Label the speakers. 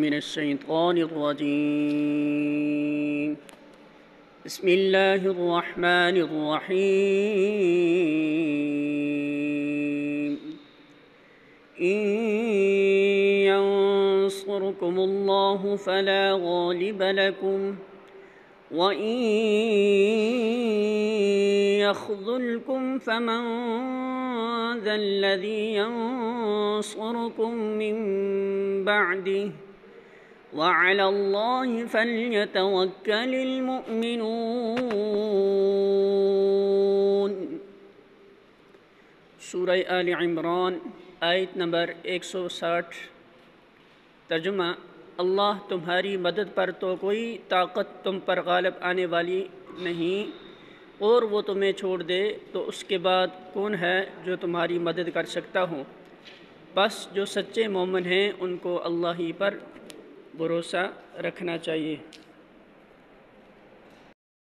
Speaker 1: मिनश्शैतानिर्रजीम बिस्मिल्लाहिर्रहमानिर्रहीम इन यंसुरकुमुल्लाहु फला गालिब लकुम व इन यख़ज़ुलकुम फमन ज़ल्लज़ी यंसुरुकुम मिन बअदिह व अलल्लाहि फल्यतवक्कलिल मुअमिनून। सूरह आल इमरान आयत नंबर 160। तर्जुमा: अल्लाह तुम्हारी मदद पर तो कोई ताकत तुम पर गालिब आने वाली नहीं, और वो तुम्हें छोड़ दे तो उसके बाद कौन है जो तुम्हारी मदद कर सकता हो। बस जो सच्चे मोमिन हैं उनको अल्लाह ही पर भरोसा रखना चाहिए।